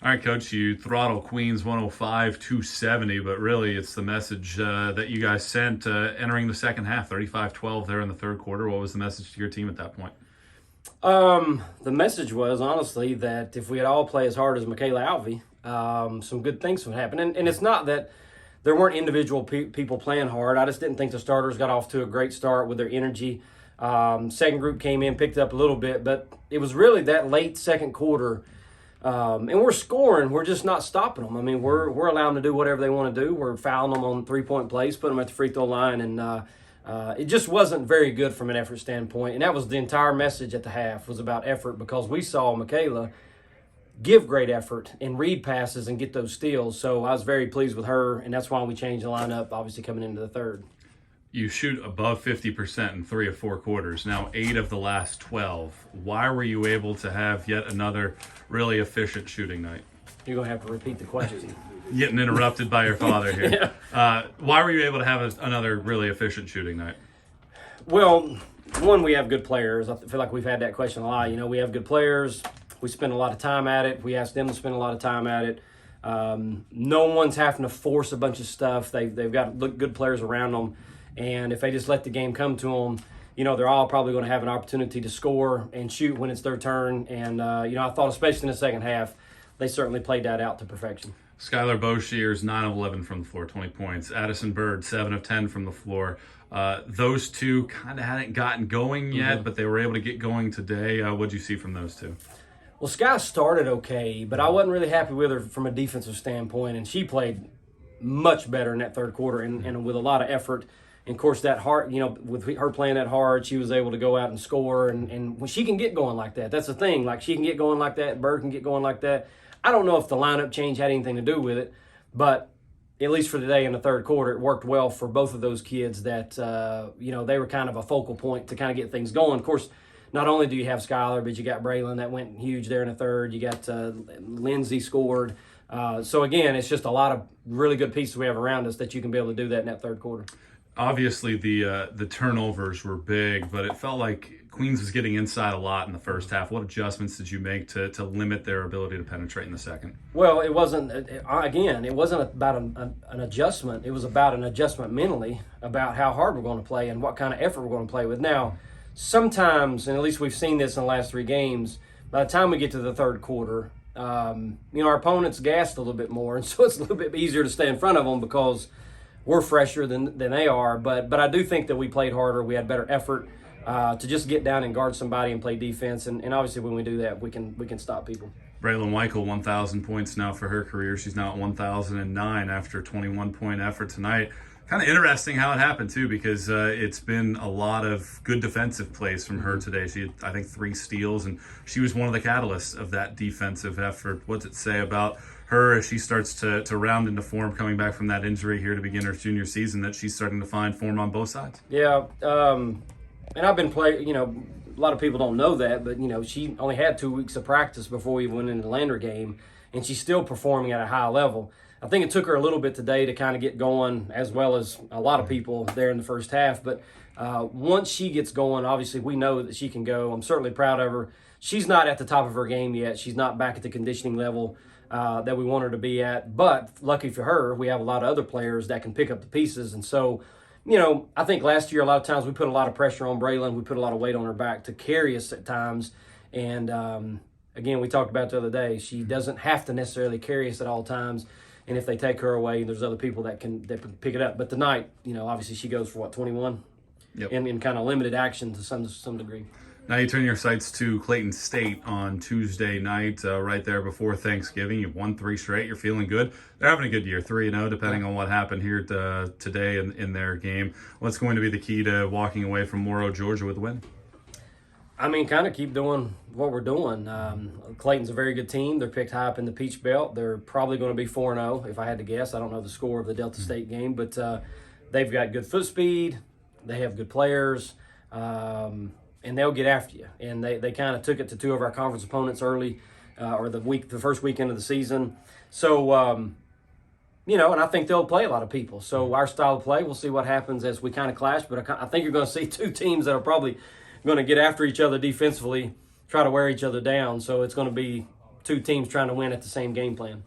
All right, Coach, you throttle Queens 105-270, but really it's the message that you guys sent entering the second half, 35-12 there in the third quarter. What was the message to your team at that point? The message was, honestly, that if we had all play as hard as Michaela Alvey, some good things would happen. And it's not that there weren't individual people playing hard. I just didn't think the starters got off to a great start with their energy. Second group came in, picked up a little bit, but it was really that late second quarter. And we're scoring. We're just not stopping them. I mean, we're allowing them to do whatever they want to do. We're fouling them on three-point plays, putting them at the free throw line, and it just wasn't very good from an effort standpoint. And that was the entire message at the half, was about effort, because we saw Michaela give great effort and read passes and get those steals. So I was very pleased with her, and that's why we changed the lineup, obviously, coming into the third. You shoot above 50% in 3 of 4 quarters, now 8 of the last 12. Why were you able to have yet another really efficient shooting night? You're going to have to repeat the question. Getting interrupted by your father here. Yeah. Why were you able to have another really efficient shooting night? Well, one, we have good players. I feel like we've had that question a lot. You know, we have good players. We spend a lot of time at it. We ask them to spend a lot of time at it. No one's having to force a bunch of stuff. They've got good players around them. And if they just let the game come to them, you know, they're all probably going to have an opportunity to score and shoot when it's their turn. And, you know, I thought especially in the second half, they certainly played that out to perfection. Skylar Boshears, 9 of 11 from the floor, 20 points. Addison Bird, 7 of 10 from the floor. Those two kind of hadn't gotten going yet, but they were able to get going today. What did you see from those two? Well, Sky started okay, but I wasn't really happy with her from a defensive standpoint, and she played much better in that third quarter and with a lot of effort. And, of course, that hard, you know, with her playing that hard, she was able to go out and score. And when she can get going like that, that's the thing. Like, she can get going like that. Bird can get going like that. I don't know if the lineup change had anything to do with it, but at least for today in the third quarter, it worked well for both of those kids that, you know, they were kind of a focal point to kind of get things going. Of course, not only do you have Skylar, but you got Braylon that went huge there in the third. You got Lindsay scored. So, again, it's just a lot of really good pieces we have around us that you can be able to do that in that third quarter. Obviously, the turnovers were big, but it felt like Queens was getting inside a lot in the first half. What adjustments did you make to limit their ability to penetrate in the second? Well, it wasn't, again, it wasn't about an adjustment. It was about an adjustment mentally about how hard we're going to play and what kind of effort we're going to play with. Now, sometimes, and at least we've seen this in the last 3 games, by the time we get to the third quarter, you know, our opponent's gassed a little bit more, and so it's a little bit easier to stay in front of them because we're fresher than they are, but I do think that we played harder. We had better effort to just get down and guard somebody and play defense, and obviously when we do that, we can stop people. Braylon Weichel, 1,000 points now for her career. She's now at 1,009 after a 21-point effort tonight. Kind of interesting how it happened, too, because it's been a lot of good defensive plays from her today. She had, I think, 3 steals, and she was one of the catalysts of that defensive effort. What's it say about her as she starts to round into form coming back from that injury here to begin her junior season, that she's starting to find form on both sides? Yeah, and I've been playing, you know, a lot of people don't know that, but, you know, she only had 2 weeks of practice before we went into the Lander game, and she's still performing at a high level. I think it took her a little bit today to kind of get going, as well as a lot of people there in the first half. But once she gets going, obviously we know that she can go. I'm certainly proud of her. She's not at the top of her game yet. She's not back at the conditioning level that we want her to be at. But lucky for her, we have a lot of other players that can pick up the pieces. And so, you know, I think last year a lot of times we put a lot of pressure on Braylon. We put a lot of weight on her back to carry us at times. And, again, we talked about the other day, she doesn't have to necessarily carry us at all times. And if they take her away, there's other people that can pick it up. But tonight, you know, obviously she goes for, 21? Yep. In kind of limited action to some degree. Now you turn your sights to Clayton State on Tuesday night, right there before Thanksgiving. You've won 3 straight. You're feeling good. They're having a good year, 3-0, depending on what happened here today in their game. What's going to be the key to walking away from Morrow, Georgia with a win? I mean, kind of keep doing what we're doing. Clayton's a very good team. They're picked high up in the Peach Belt. They're probably going to be 4-0, if I had to guess. I don't know the score of the Delta State game, but they've got good foot speed. They have good players, and they'll get after you. And they kind of took it to 2 of our conference opponents early, or the first weekend of the season. So, you know, and I think they'll play a lot of people. So our style of play, we'll see what happens as we kind of clash. But I think you're going to see 2 teams that are probably going to get after each other defensively, try to wear each other down. So it's going to be two teams trying to win at the same game plan.